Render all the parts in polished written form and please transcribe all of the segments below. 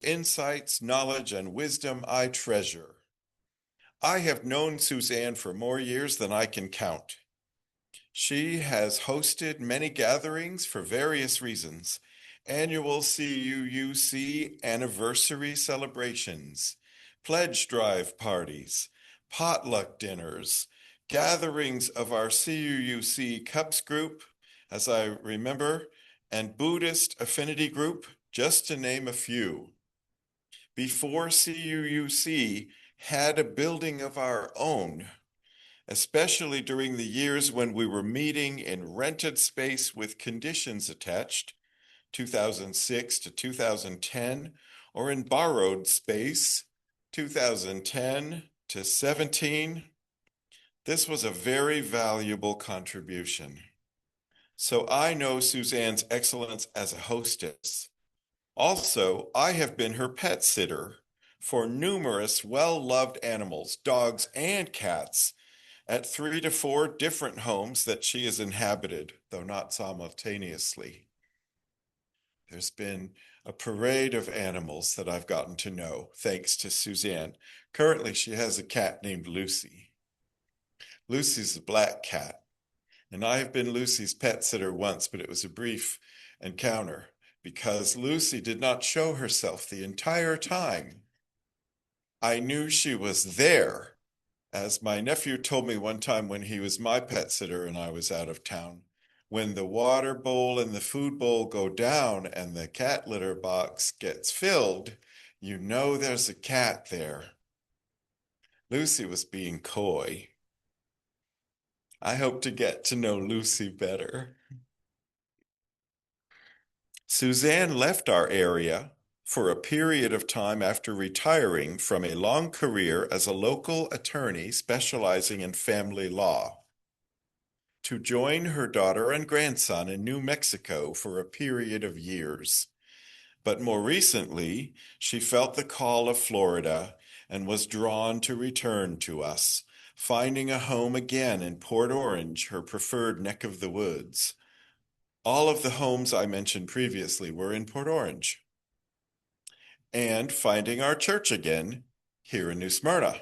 Insights, knowledge, and wisdom I treasure. I have known Suzanne for more years than I can count. She has hosted many gatherings for various reasons, annual CUUC anniversary celebrations, pledge drive parties, potluck dinners, gatherings of our CUUC Cups group, as I remember, and Buddhist affinity group, just to name a few. Before CUUC had a building of our own, especially during the years when we were meeting in rented space with conditions attached, 2006 to 2010, or in borrowed space, 2010 to 17. This was a very valuable contribution. So I know Suzanne's excellence as a hostess. Also, I have been her pet sitter for numerous well-loved animals, dogs and cats, at 3 to 4 different homes that she has inhabited, though not simultaneously. There's been a parade of animals that I've gotten to know, thanks to Suzanne. Currently, she has a cat named Lucy. Lucy's a black cat, and I have been Lucy's pet sitter once, but it was a brief encounter because Lucy did not show herself the entire time. I knew she was there, as my nephew told me one time when he was my pet sitter and I was out of town. When the water bowl and the food bowl go down and the cat litter box gets filled, you know there's a cat there. Lucy was being coy. I hope to get to know Lucy better. Suzanne left our area for a period of time after retiring from a long career as a local attorney specializing in family law to join her daughter and grandson in New Mexico for a period of years. But more recently, she felt the call of Florida and was drawn to return to us, finding a home again in Port Orange, her preferred neck of the woods. All of the homes I mentioned previously were in Port Orange. And finding our church again here in New Smyrna.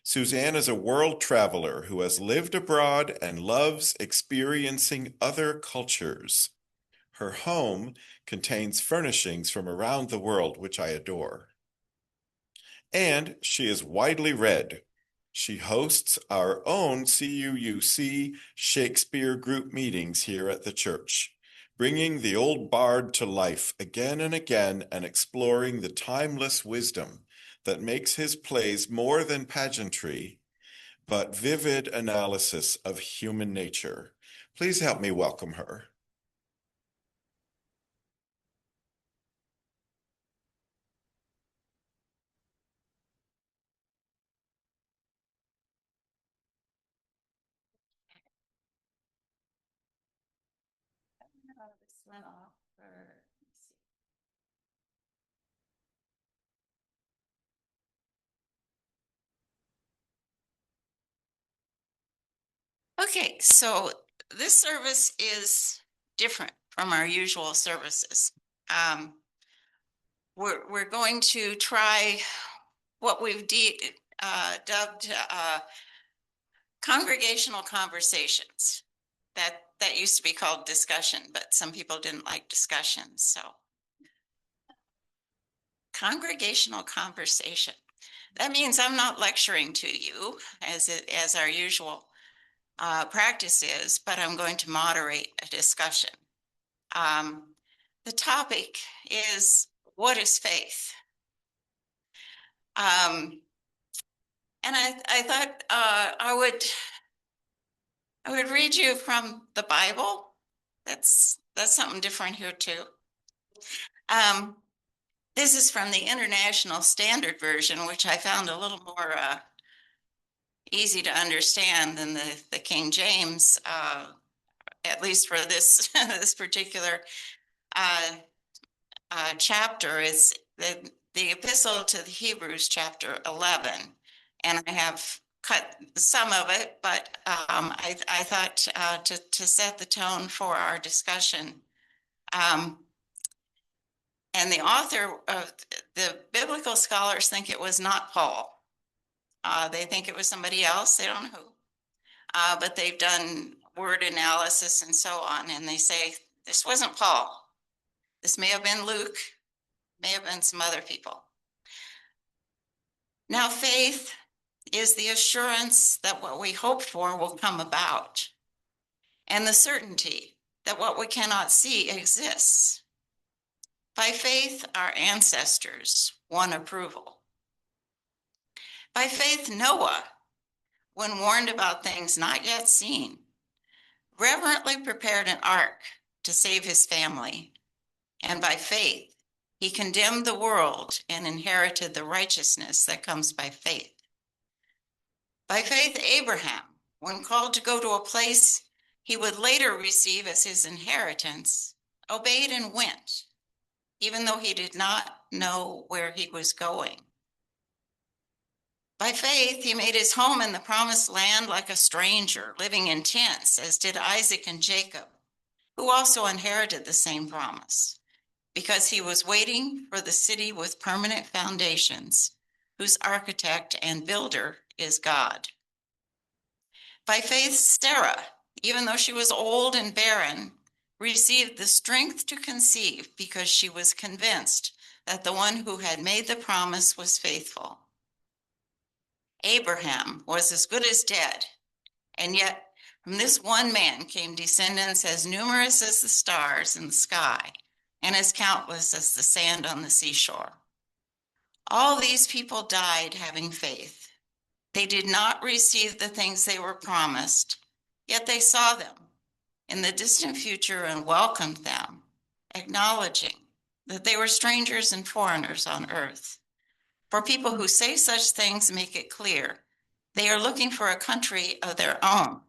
Suzanne is a world traveler who has lived abroad and loves experiencing other cultures. Her home contains furnishings from around the world, which I adore. And she is widely read. She hosts our own CUUC Shakespeare group meetings here at the church, bringing the old bard to life again and again and exploring the timeless wisdom that makes his plays more than pageantry, but vivid analysis of human nature. Please help me welcome her. This went off for, let's see. Okay, so this service is different from our usual services. We're going to try what we've dubbed Congregational Conversations. That used to be called discussion, but some people didn't like discussion, so. Congregational conversation. That means I'm not lecturing to you as our usual practice is, but I'm going to moderate a discussion. The topic is, what is faith? And I thought I would read you from the Bible. That's something different here too. This is from the International Standard Version, which I found a little more easy to understand than the King James, at least for this this particular chapter. Is the Epistle to the Hebrews, chapter 11, and I have cut some of it, but I thought to set the tone for our discussion. And the author of the biblical scholars think it was not Paul. They think it was somebody else. They don't know who. But they've done word analysis and so on. And they say, this wasn't Paul. This may have been Luke, may have been some other people. Now, faith is the assurance that what we hope for will come about, and the certainty that what we cannot see exists. By faith, our ancestors won approval. By faith, Noah, when warned about things not yet seen, reverently prepared an ark to save his family. And by faith, he condemned the world and inherited the righteousness that comes by faith. By faith, Abraham, when called to go to a place he would later receive as his inheritance, obeyed and went, even though he did not know where he was going. By faith, he made his home in the promised land like a stranger, living in tents, as did Isaac and Jacob, who also inherited the same promise, because he was waiting for the city with permanent foundations, whose architect and builder is God. By faith, Sarah, even though she was old and barren, received the strength to conceive because she was convinced that the one who had made the promise was faithful. Abraham was as good as dead, and yet from this one man came descendants as numerous as the stars in the sky and as countless as the sand on the seashore. All these people died having faith. They did not receive the things they were promised, yet they saw them in the distant future and welcomed them, acknowledging that they were strangers and foreigners on earth. For people who say such things make it clear they are looking for a country of their own.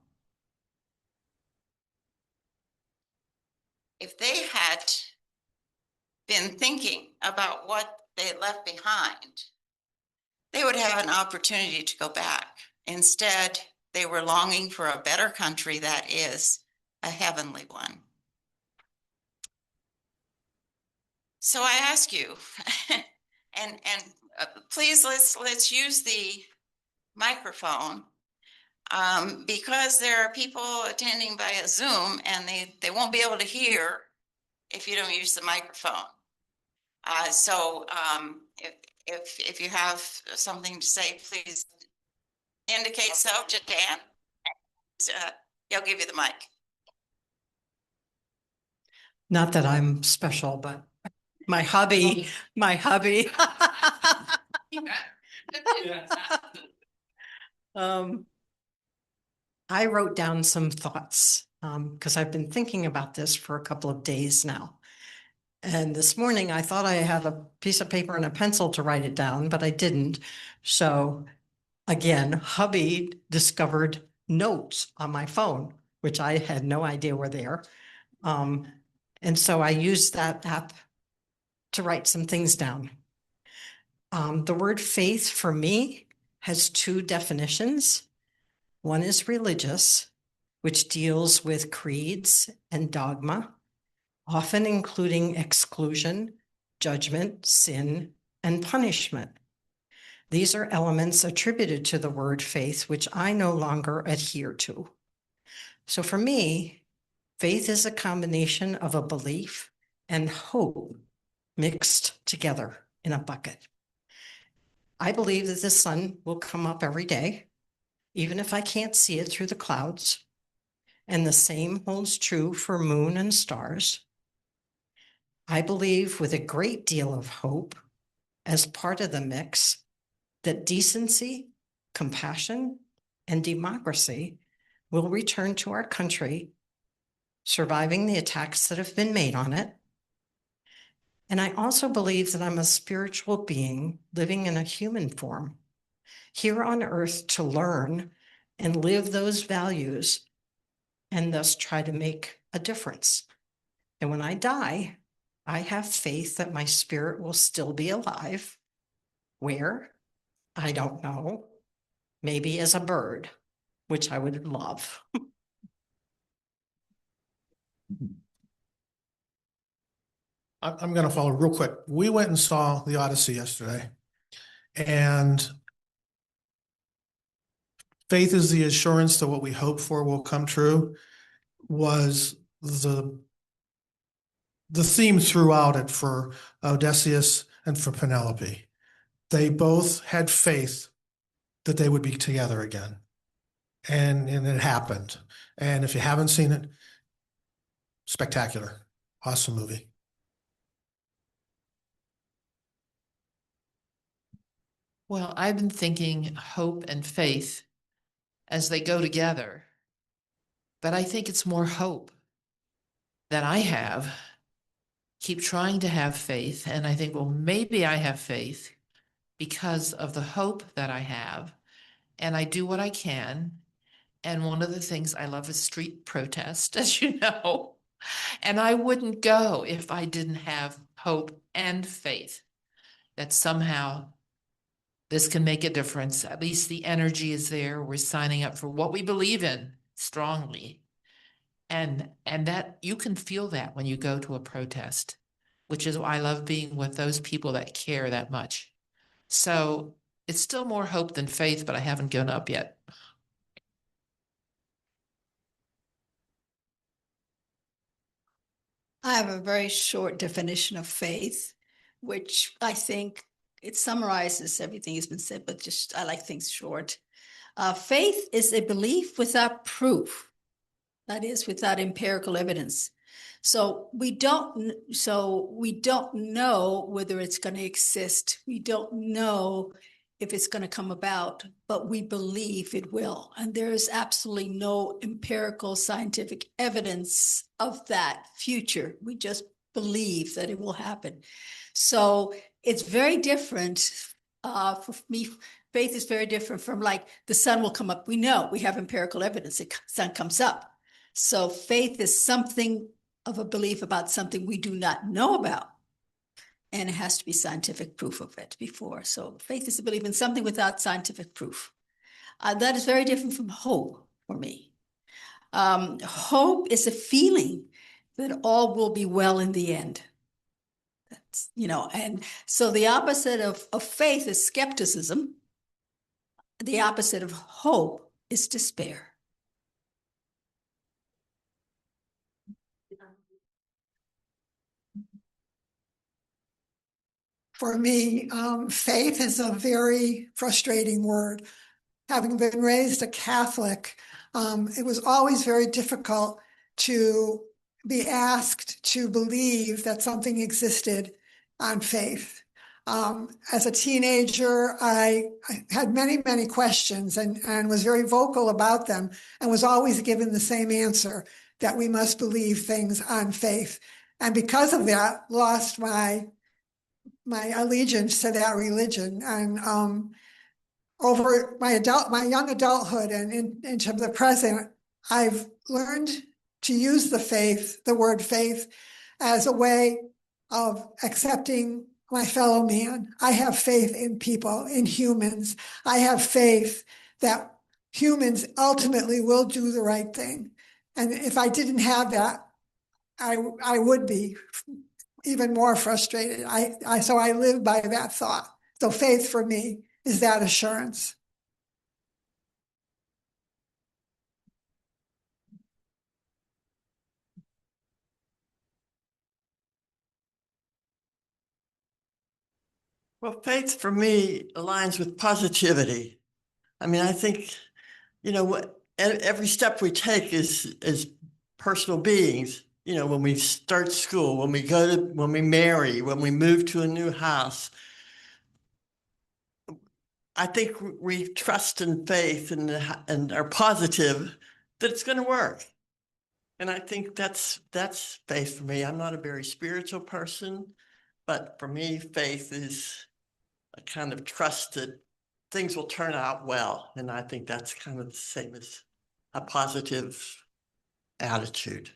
If they had been thinking about what they left behind, they would have an opportunity to go back. Instead, they were longing for a better country that is a heavenly one. So I ask you, and please let's use the microphone because there are people attending via Zoom and they won't be able to hear if you don't use the microphone. So if you have something to say, please indicate so to Dan. He'll give you the mic. Not that I'm special, but my hubby. I wrote down some thoughts because I've been thinking about this for a couple of days now. And this morning I thought I had a piece of paper and a pencil to write it down, but I didn't. So again, hubby discovered notes on my phone, which I had no idea were there. And so I used that app to write some things down. The word faith for me has two definitions. One is religious, which deals with creeds and dogma, often including exclusion, judgment, sin, and punishment. These are elements attributed to the word faith, which I no longer adhere to. So for me, faith is a combination of a belief and hope mixed together in a bucket. I believe that the sun will come up every day, even if I can't see it through the clouds. And the same holds true for moon and stars. I believe with a great deal of hope, as part of the mix, that decency, compassion, and democracy will return to our country, surviving the attacks that have been made on it. And I also believe that I'm a spiritual being living in a human form, here on earth to learn and live those values and thus try to make a difference. And when I die, I have faith that my spirit will still be alive. Where? I don't know. maybe as a bird, which I would love. I'm going to follow real quick. We went and saw the Odyssey yesterday, and faith is the assurance that what we hope for will come true was the theme throughout it for Odysseus and for Penelope. They both had faith that they would be together again. And it happened. And if you haven't seen it, spectacular. Awesome movie. Well, I've been thinking hope and faith as they go together, but I think it's more hope that I have. Keep trying to have faith, and I think, well, maybe I have faith because of the hope that I have, and I do what I can. And one of the things I love is street protest, as you know, and I wouldn't go if I didn't have hope and faith that somehow this can make a difference. At least the energy is there. We're signing up for what we believe in strongly. And that you can feel that when you go to a protest, which is why I love being with those people that care that much. So it's still more hope than faith, but I haven't given up yet. I have a very short definition of faith, which I think it summarizes everything has been said, but just I like things short. Faith is a belief without proof, that is, without empirical evidence. So we don't know whether it's going to exist. We don't know if it's going to come about, but we believe it will. And there is absolutely no empirical scientific evidence of that future. We just believe that it will happen. So it's very different. For me, faith is very different from like the sun will come up. We know, we have empirical evidence, the sun comes up. So faith is something of a belief about something we do not know about. And it has to be scientific proof of it before. So faith is a belief in something without scientific proof. That is very different from hope for me. Hope is a feeling that all will be well in the end. That's, and so the opposite of faith is skepticism. The opposite of hope is despair. For me, faith is a very frustrating word. Having been raised a Catholic, it was always very difficult to be asked to believe that something existed on faith. As a teenager, I had many, many questions and was very vocal about them and was always given the same answer, that we must believe things on faith. And because of that, lost my allegiance to that religion. And over my young adulthood and into the present, I've learned to use the word faith, as a way of accepting my fellow man. I have faith in people, in humans. I have faith that humans ultimately will do the right thing. And if I didn't have that, I would be even more frustrated. So I live by that thought. So faith for me is that assurance. Well, faith for me aligns with positivity. I mean, I think, every step we take is as personal beings. When we start school, when we marry, when we move to a new house, I think we trust in faith and are positive that it's going to work. And I think that's faith for me. I'm not a very spiritual person, but for me, faith is a kind of trust that things will turn out well. And I think that's kind of the same as a positive attitude.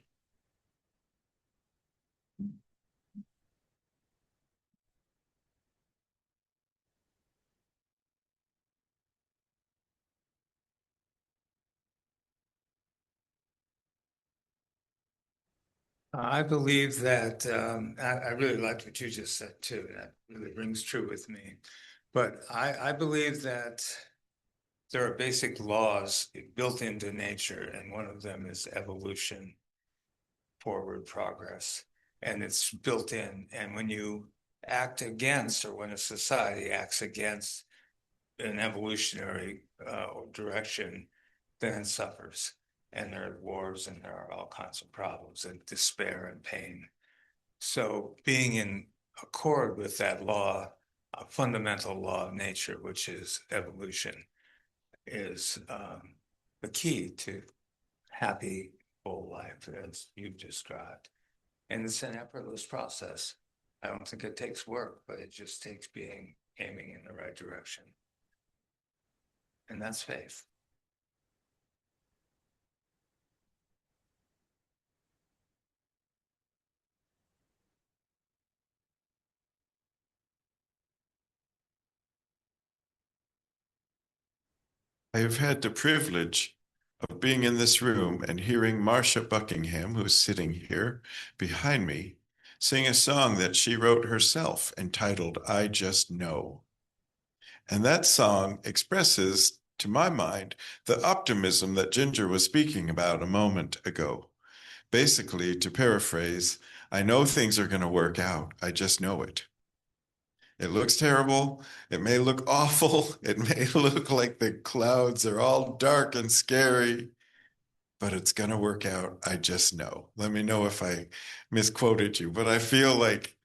I believe that I really liked what you just said too. That really rings true with me. But I believe that there are basic laws built into nature, and one of them is evolution, forward progress, and it's built in. And when you act against, or when a society acts against an evolutionary direction, then it suffers. And there are wars, and there are all kinds of problems, and despair and pain. So being in accord with that law, a fundamental law of nature, which is evolution, is the key to happy, full life, as you've described. And it's an effortless process. I don't think it takes work, but it just takes aiming in the right direction. And that's faith. I have had the privilege of being in this room and hearing Marcia Buckingham, who's sitting here behind me, sing a song that she wrote herself entitled I Just Know. And that song expresses, to my mind, the optimism that Ginger was speaking about a moment ago. Basically, to paraphrase, I know things are going to work out. I just know it. It looks terrible. It may look awful. It may look like the clouds are all dark and scary, but it's going to work out. I just know. Let me know if I misquoted you, but I feel like,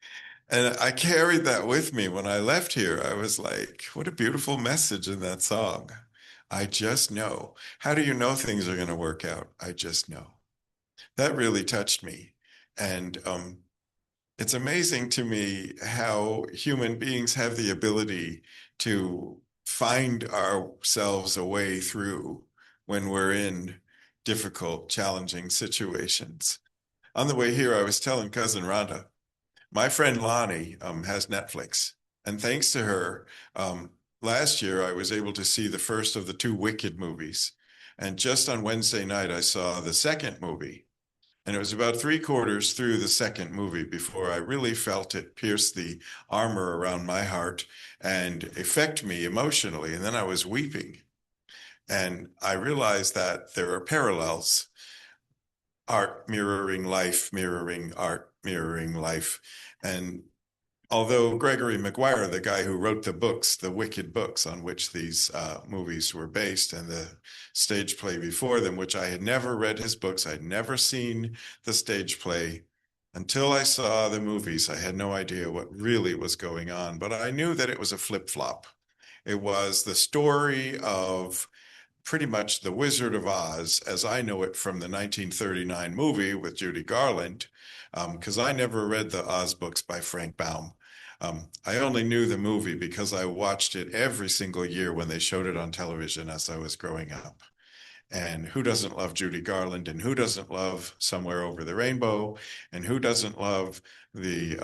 and I carried that with me when I left here. I was like, what a beautiful message in that song. I just know. How do you know things are going to work out? I just know. That really touched me. And it's amazing to me how human beings have the ability to find ourselves a way through when we're in difficult, challenging situations. On the way here, I was telling cousin Rhonda, my friend Lonnie has Netflix. And thanks to her, last year I was able to see the first of the two Wicked movies. And just on Wednesday night, I saw the second movie. And it was about 3/4 through the second movie before I really felt it pierce the armor around my heart and affect me emotionally. And then I was weeping. And I realized that there are parallels. Art mirroring life, mirroring art, mirroring life. And although Gregory Maguire, the guy who wrote the books, the Wicked books on which these movies were based, and the stage play before them, which I had never read his books, I'd never seen the stage play until I saw the movies. I had no idea what really was going on, but I knew that it was a flip-flop. It was the story of pretty much The Wizard of Oz, as I know it from the 1939 movie with Judy Garland, because I never read the Oz books by Frank Baum. I only knew the movie because I watched it every single year when they showed it on television as I was growing up. And who doesn't love Judy Garland? And who doesn't love Somewhere Over the Rainbow? And who doesn't love the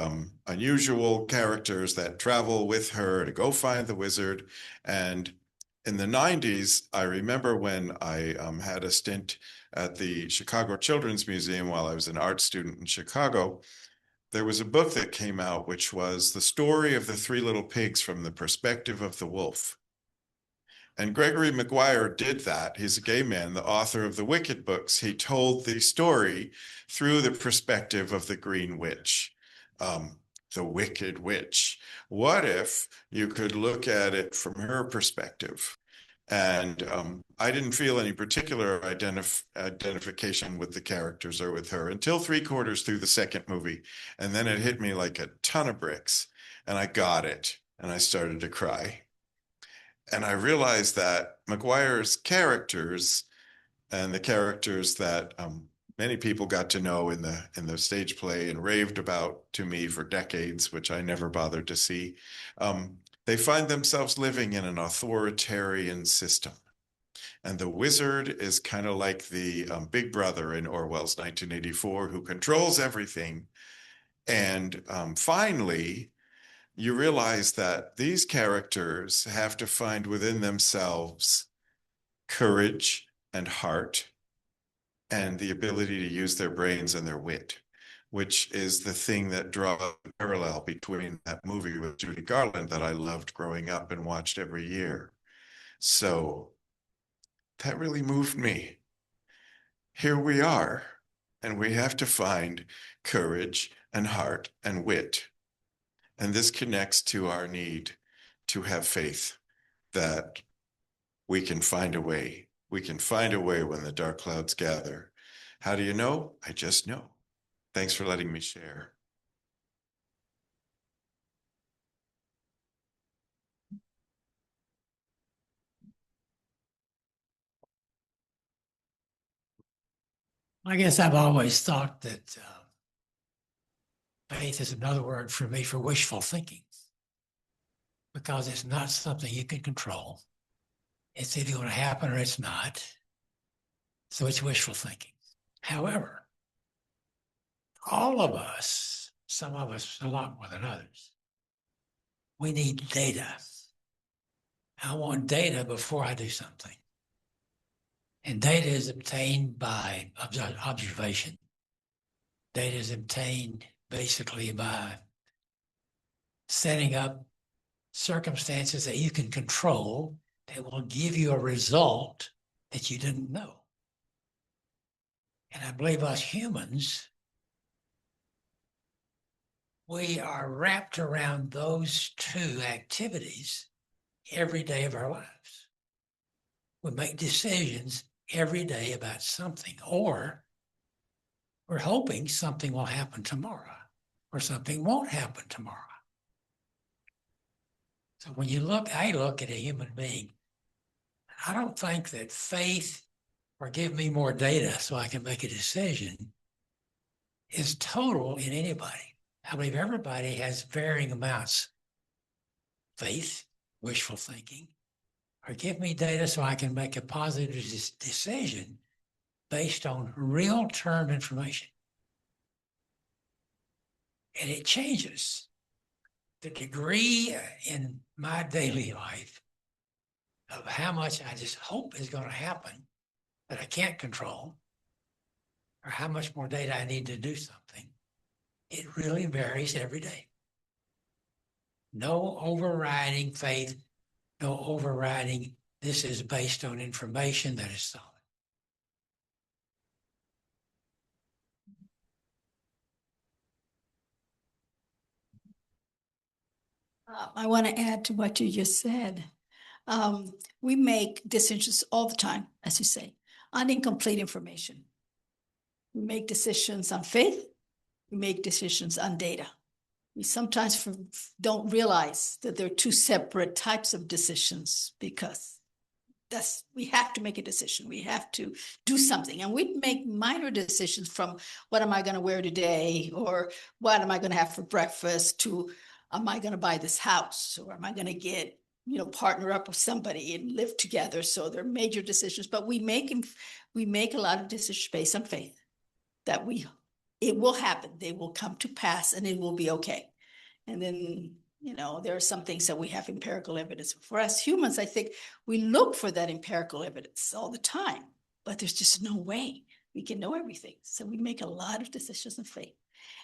unusual characters that travel with her to go find the wizard? And in the 90s, I remember when I had a stint at the Chicago Children's Museum while I was an art student in Chicago. There was a book that came out, which was the story of the three little pigs from the perspective of the wolf. And Gregory Maguire did that. He's a gay man, the author of the Wicked books. He told the story through the perspective of the Green Witch, the Wicked Witch. What if you could look at it from her perspective? And I didn't feel any particular identification with the characters or with her until 3/4 through the second movie. And then it hit me like a ton of bricks. And I got it. And I started to cry. And I realized that Maguire's characters and the characters that many people got to know in the stage play and raved about to me for decades, which I never bothered to see, they find themselves living in an authoritarian system. And the wizard is kind of like the big brother in Orwell's 1984 who controls everything. And finally, you realize that these characters have to find within themselves courage and heart and the ability to use their brains and their wit. which is the thing that draws a parallel between that movie with Judy Garland that I loved growing up and watched every year. So that really moved me. Here we are, and we have to find courage and heart and wit. And this connects to our need to have faith that we can find a way. We can find a way when the dark clouds gather. How do you know? I just know. Thanks for letting me share. I guess I've always thought that faith is another word for me for wishful thinking, because it's not something you can control. It's either going to happen or it's not. So it's wishful thinking. However, all of us, some of us a lot more than others, we need data. I want data before I do something. And data is obtained by observation. Data is obtained basically by setting up circumstances that you can control that will give you a result that you didn't know. And I believe us humans, we are wrapped around those two activities every day of our lives. We make decisions every day about something, or we're hoping something will happen tomorrow, or something won't happen tomorrow. So when I look at a human being, I don't think that faith or give me more data so I can make a decision is total in anybody. I believe everybody has varying amounts. Faith, wishful thinking, or give me data so I can make a positive decision based on real-term information. And it changes. The degree in my daily life of how much I just hope is going to happen that I can't control, or how much more data I need to do something, it really varies every day. No overriding faith, no overriding, this is based on information that is solid. I want to add to what you just said. We make decisions all the time, as you say, on incomplete information. We make decisions on faith. We make decisions on data. We sometimes don't realize that there are two separate types of decisions, because we have to make a decision. We have to do something. And we make minor decisions, from what am I going to wear today, or what am I going to have for breakfast, to am I going to buy this house, or am I going to get, partner up with somebody and live together. So they're major decisions, but we make a lot of decisions based on faith that it will happen. They will come to pass and it will be okay. And then, there are some things that we have empirical evidence. For us humans, I think we look for that empirical evidence all the time, but there's just no way we can know everything. So we make a lot of decisions in faith.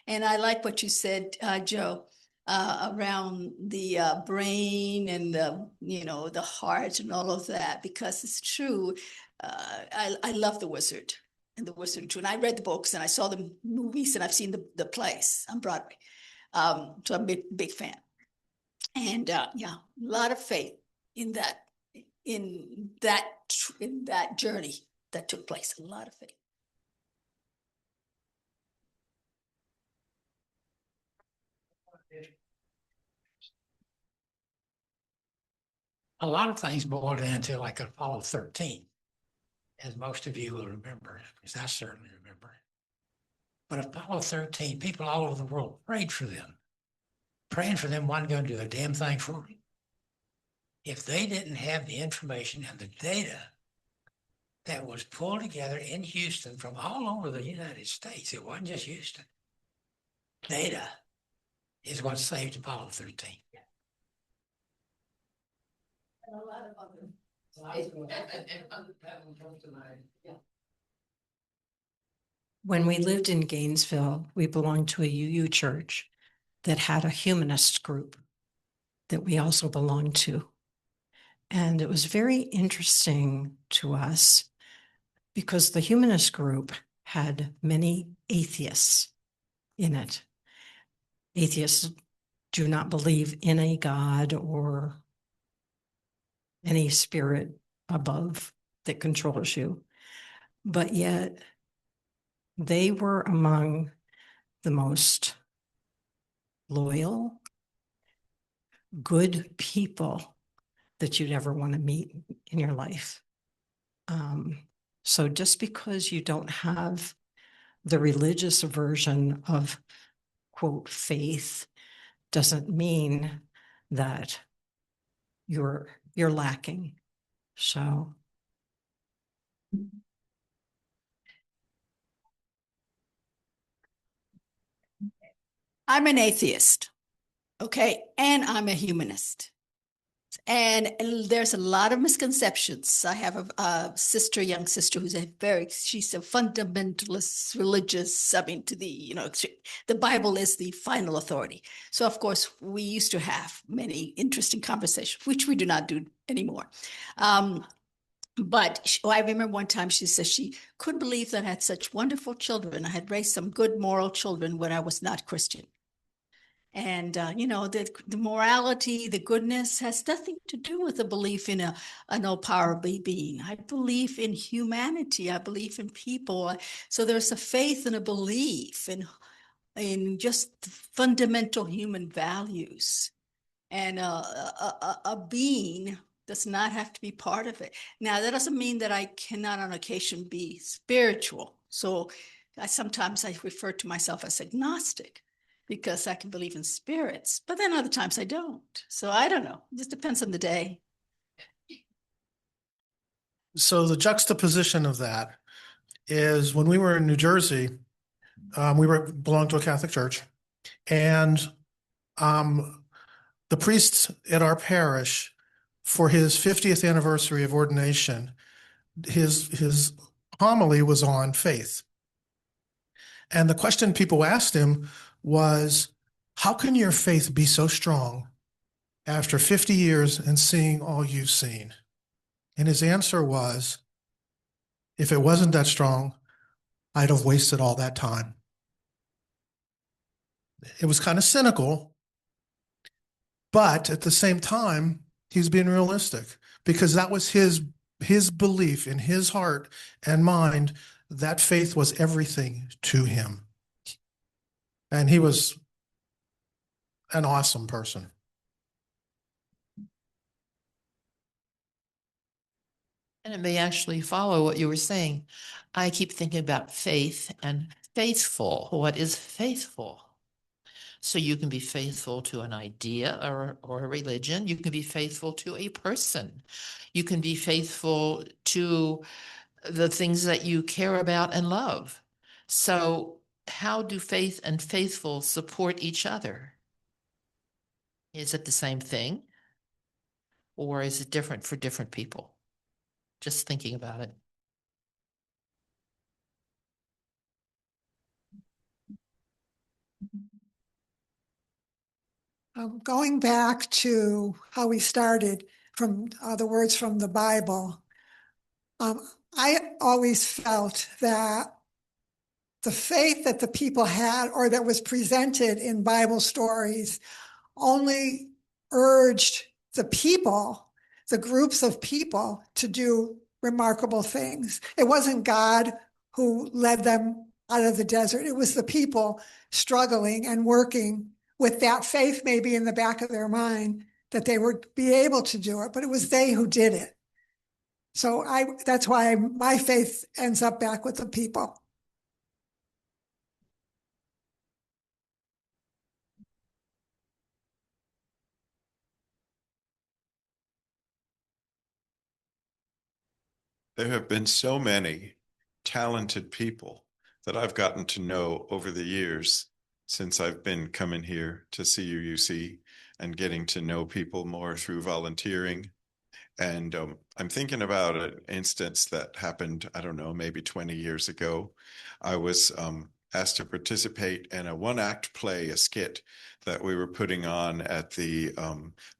And I like what you said, Joe, around the brain and the heart and all of that, because it's true. I love The Wizard and The Wizard too. And I read the books and I saw the movies and I've seen the plays on Broadway. So I'm a big fan. And a lot of faith in that journey that took place. A lot of faith. A lot of things boil down to like Apollo 13, as most of you will remember, because I certainly remember. But Apollo 13, people all over the world prayed for them. Praying for them wasn't going to do a damn thing for them. If they didn't have the information and the data that was pulled together in Houston from all over the United States, it wasn't just Houston. Data is what saved Apollo 13. And a lot of other. When we lived in Gainesville, we belonged to a UU church that had a humanist group that we also belonged to. And it was very interesting to us because the humanist group had many atheists in it. Atheists do not believe in a God or any spirit above that controls you. But yet they were among the most loyal, good people that you'd ever want to meet in your life. So just because you don't have the religious version of, quote, faith doesn't mean that you're lacking. So I'm an atheist, okay, and I'm a humanist. And there's a lot of misconceptions. I have a sister, young sister, she's a fundamentalist religious, I mean, the Bible is the final authority. So of course, we used to have many interesting conversations, which we do not do anymore. But I remember one time she said she couldn't believe that I had such wonderful children. I had raised some good moral children when I was not Christian. And, the morality, the goodness has nothing to do with a belief in an all-powerful being. I believe in humanity. I believe in people. So there's a faith and a belief in just fundamental human values. And a being does not have to be part of it. Now, that doesn't mean that I cannot on occasion be spiritual. So sometimes I refer to myself as agnostic, because I can believe in spirits, but then other times I don't. So I don't know. It just depends on the day. So the juxtaposition of that is when we were in New Jersey, belonged to a Catholic church, and the priest at our parish, for his 50th anniversary of ordination, his homily was on faith. And the question people asked him was, how can your faith be so strong after 50 years and seeing all you've seen? And his answer was, if it wasn't that strong, I'd have wasted all that time. It was kind of cynical, but at the same time, he's being realistic, because that was his belief in his heart and mind. That faith was everything to him. And he was an awesome person. And it may actually follow what you were saying. I keep thinking about faith and faithful. What is faithful? So you can be faithful to an idea or a religion. You can be faithful to a person. You can be faithful to the things that you care about and love. So how do faith and faithful support each other? Is it the same thing? Or is it different for different people? Just thinking about it. Going back to how we started from the words from the Bible, I always felt that the faith that the people had, or that was presented in Bible stories, only urged the people, the groups of people, to do remarkable things. It wasn't God who led them out of the desert. It was the people struggling and working with that faith maybe in the back of their mind that they would be able to do it, but it was they who did it. So that's why my faith ends up back with the people. There have been so many talented people that I've gotten to know over the years since I've been coming here to CUUC and getting to know people more through volunteering. And I'm thinking about an instance that happened, I don't know, maybe 20 years ago. I was asked to participate in a one-act play, a skit that we were putting on at the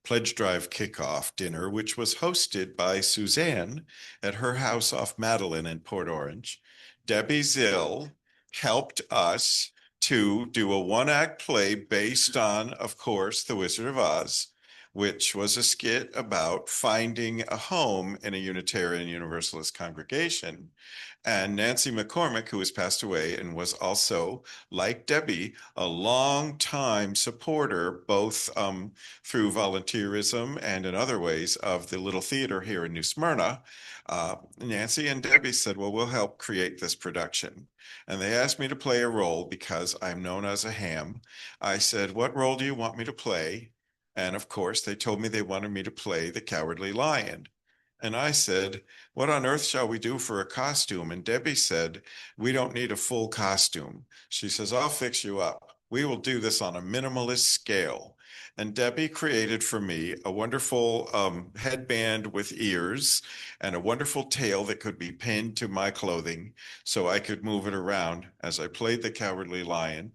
Pledge Drive kickoff dinner, which was hosted by Suzanne at her house off Madeline in Port Orange. Debbie Zill helped us to do a one-act play based on, of course, The Wizard of Oz, which was a skit about finding a home in a Unitarian Universalist congregation. And Nancy McCormick, who has passed away and was also, like Debbie, a long-time supporter, both through volunteerism and in other ways, of the Little Theater here in New Smyrna. Nancy and Debbie said, well, we'll help create this production. And they asked me to play a role because I'm known as a ham. I said, what role do you want me to play? And of course, they told me they wanted me to play the Cowardly Lion. And I said, what on earth shall we do for a costume? And Debbie said, we don't need a full costume. She says, I'll fix you up. We will do this on a minimalist scale. And Debbie created for me a wonderful headband with ears and a wonderful tail that could be pinned to my clothing so I could move it around as I played the Cowardly Lion.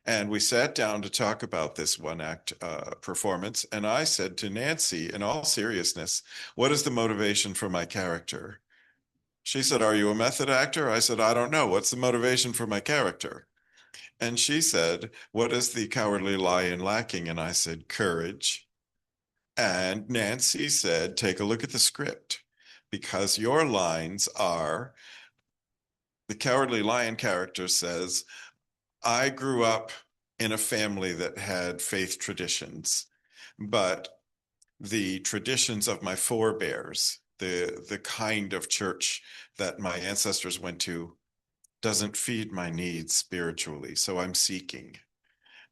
And we sat down to talk about this one act performance. And I said to Nancy, in all seriousness, what is the motivation for my character? She said, are you a method actor? I said, I don't know. What's the motivation for my character? And she said, what is the Cowardly Lion lacking? And I said, courage. And Nancy said, take a look at the script, because your lines are, the Cowardly Lion character says, I grew up in a family that had faith traditions, but the traditions of my forebears, the kind of church that my ancestors went to, doesn't feed my needs spiritually. So I'm seeking.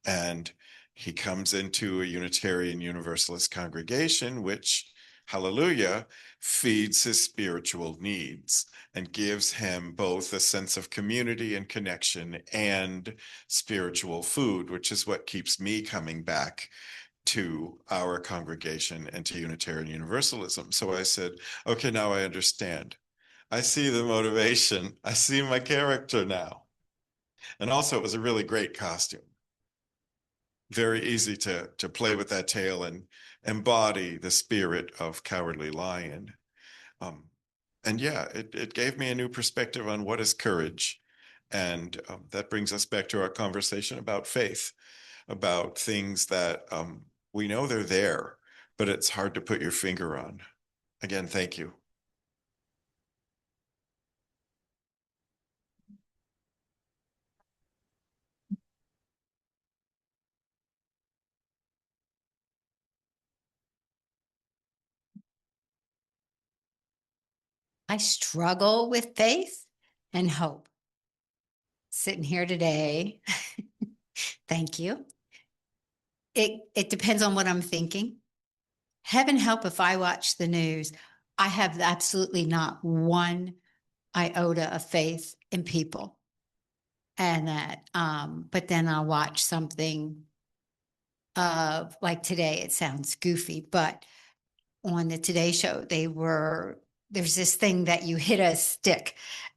And he comes into a Unitarian Universalist congregation, which, hallelujah, feeds his spiritual needs and gives him both a sense of community and connection and spiritual food, which is what keeps me coming back to our congregation and to Unitarian Universalism. So I said, okay, now I understand. I see the motivation. I see my character now. And also, it was a really great costume. Very easy to play with that tail and embody the spirit of Cowardly Lion. And yeah, it gave me a new perspective on what is courage. And that brings us back to our conversation about faith, about things that we know they're there, but it's hard to put your finger on. Again, thank you. I struggle with faith and hope. Sitting here today, thank you. It depends on what I'm thinking. Heaven help if I watch the news. I have absolutely not one iota of faith in people. And that, but then I'll watch something of like today, it sounds goofy, but on the Today Show, there's this thing that you hit a stick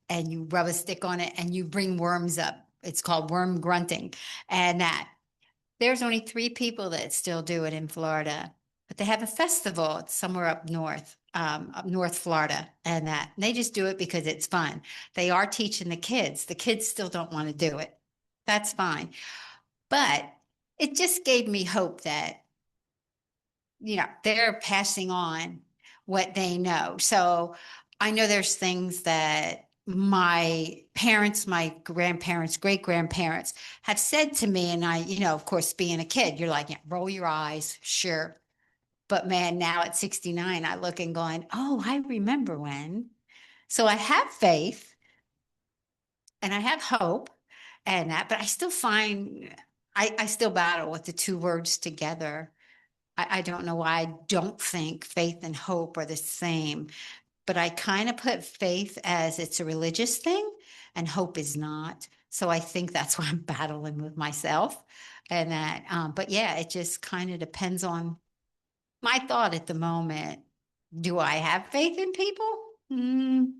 and you rub a stick on it and you bring worms up. It's called worm grunting. And that there's only 3 people that still do it in Florida, but they have a festival somewhere up North Florida, and they just do it because it's fun. They are teaching the kids. The kids still don't want to do it. That's fine. But it just gave me hope that, they're passing on what they know. So I know there's things that my parents, my grandparents, great grandparents have said to me. And I, of course, being a kid, you're like, yeah, roll your eyes. Sure. But man, now at 69, I look and going, oh, I remember when. So I have faith and I have hope and that, but I still find, I still battle with the 2 words together. I don't know why I don't think faith and hope are the same, but I kind of put faith as it's a religious thing and hope is not. So I think that's why I'm battling with myself and that, but yeah, it just kind of depends on my thought at the moment. Do I have faith in people?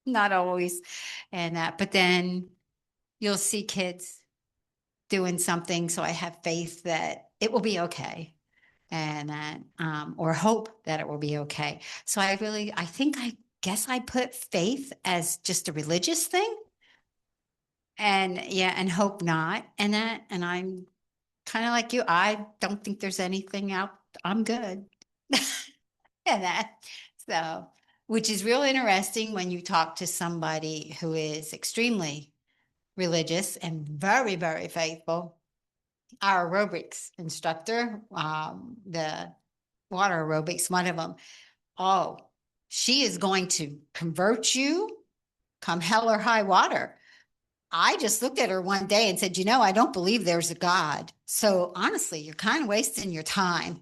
Not always. And but then you'll see kids doing something. So I have faith that it will be okay. And that, or hope that it will be okay. So I guess I put faith as just a religious thing. And yeah, and hope not. And I'm kind of like you. I don't think there's anything out. I'm good. And so, which is real interesting when you talk to somebody who is extremely religious and very, very faithful. Our aerobics instructor, the water aerobics, one of them, oh, she is going to convert you come hell or high water. I just looked at her one day and said, I don't believe there's a God. So honestly, you're kind of wasting your time.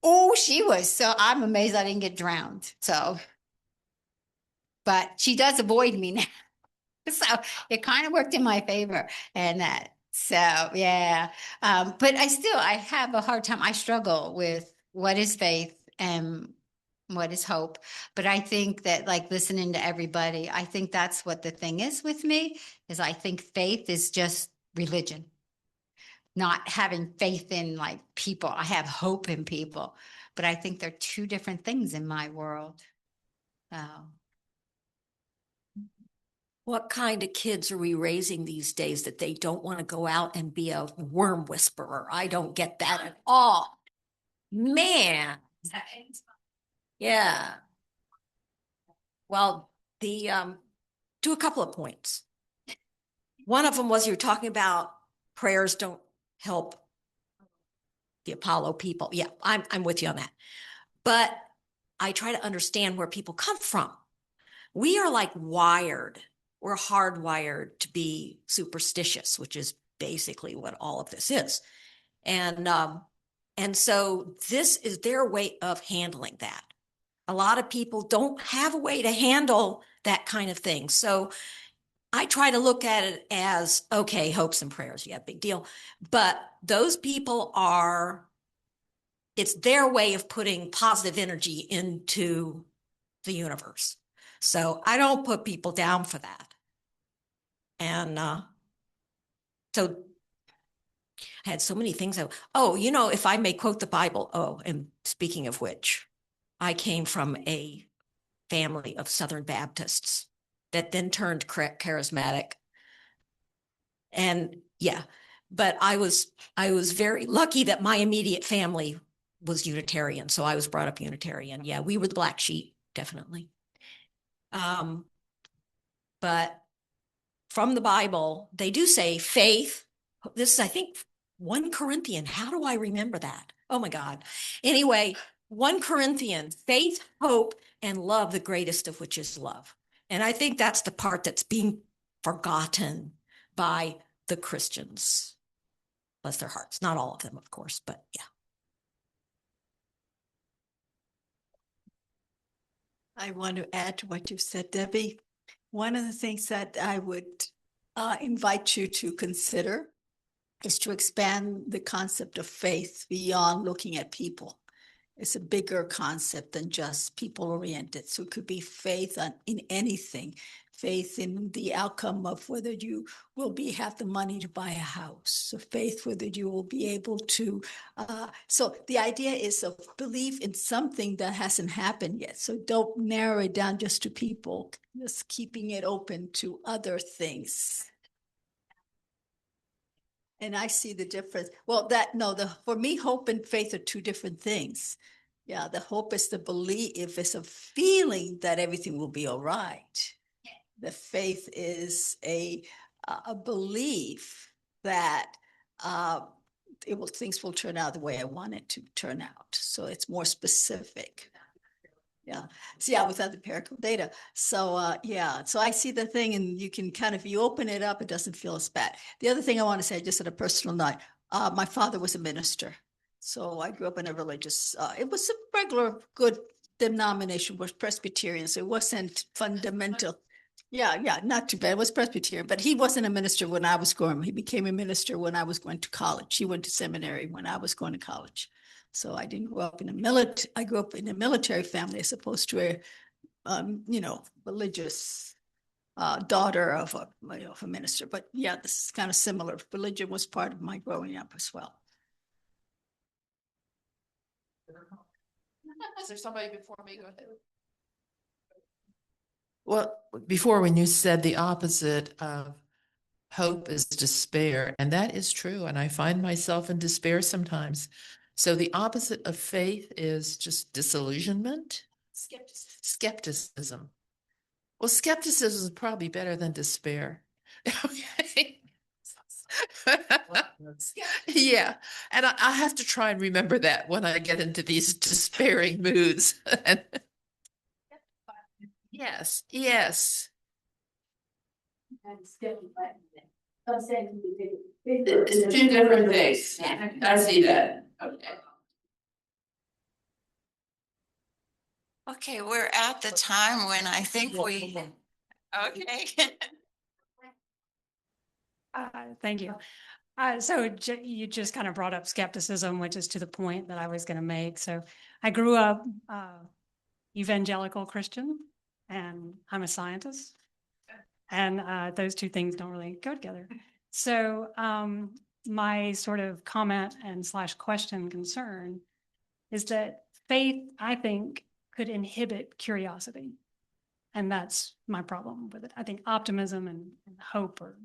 Oh, she was. So I'm amazed I didn't get drowned. So, but she does avoid me now. So it kind of worked in my favor and that. So yeah. But I have a hard time. I struggle with what is faith and what is hope. But I think that like listening to everybody, I think that's what the thing is with me, is I think faith is just religion. Not having faith in like people. I have hope in people, but I think they're two different things in my world. What kind of kids are we raising these days that they don't want to go out and be a worm whisperer? I don't get that at all. Man. Yeah. Well, to a couple of points. One of them was you're talking about prayers don't help the Apollo people. Yeah, I'm with you on that. But I try to understand where people come from. We are like wired. We're hardwired to be superstitious, which is basically what all of this is. And so this is their way of handling that. A lot of people don't have a way to handle that kind of thing. So I try to look at it as, okay, hopes and prayers, yeah, big deal. But those people it's their way of putting positive energy into the universe. So I don't put people down for that. And so I had so many things. If I may quote the Bible, and speaking of which, I came from a family of Southern Baptists that then turned charismatic. And yeah, but I was very lucky that my immediate family was Unitarian. So I was brought up Unitarian. Yeah, we were the black sheep, definitely. But from the Bible, they do say faith. This is, I think, 1 Corinthians. How do I remember that? Oh my God. Anyway, 1 Corinthians, faith, hope, and love, the greatest of which is love. And I think that's the part that's being forgotten by the Christians. Bless their hearts. Not all of them, of course, but yeah. I want to add to what you said, Debbie. One of the things that I would invite you to consider is to expand the concept of faith beyond looking at people. It's a bigger concept than just people oriented. So it could be faith in anything, faith in the outcome of whether you will have the money to buy a house, so faith whether you will be able to. So the idea is of belief in something that hasn't happened yet. So don't narrow it down just to people, just keeping it open to other things. And I see the difference. Well, for me, hope and faith are two different things. Yeah, the hope is the belief, if it's a feeling that everything will be all right. The faith is a belief that things will turn out the way I want it to turn out. So it's more specific. Yeah. So yeah, without the empirical data. So so I see the thing, and you can if you open it up, it doesn't feel as bad. The other thing I want to say, just at a personal note, my father was a minister. So I grew up in a religious, it was a regular good denomination, was Presbyterian. So it wasn't fundamental. Yeah, not too bad. It was Presbyterian, but he wasn't a minister when I was growing. He became a minister when I was going to college. He went to seminary when I was going to college. So I didn't grow up in a I grew up in a military family as opposed to a, religious daughter of a minister. But yeah, this is kind of similar. Religion was part of my growing up as well. Is there somebody before me? Go ahead. Well, before when you said the opposite of hope is despair, and that is true. And I find myself in despair sometimes. So the opposite of faith is just disillusionment. Skepticism. Well, skepticism is probably better than despair. Okay. Yeah. And I have to try and remember that when I get into these despairing moods. Yes, yes. It's two different things. I see that. Okay. Okay, we're at the time when I think we, okay. Thank you. You just kind of brought up skepticism, which is to the point that I was going to make. So I grew up evangelical Christian, and I'm a scientist, and those two things don't really go together. So my sort of comment and / question concern is that faith, I think, could inhibit curiosity. And that's my problem with it. I think optimism and hope are,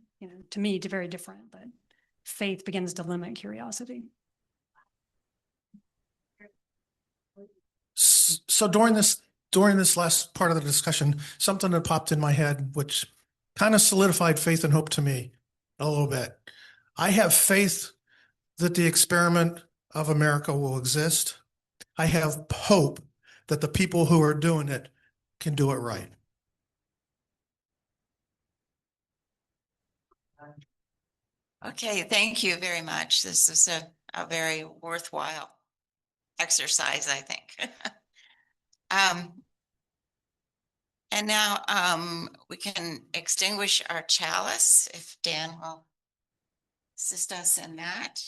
to me, very different, but faith begins to limit curiosity. So during this last part of the discussion, something that popped in my head, which kind of solidified faith and hope to me a little bit. I have faith that the experiment of America will exist. I have hope that the people who are doing it can do it right. Okay, thank you very much. This is a very worthwhile exercise, I think. And now we can extinguish our chalice if Dan will assist us in that.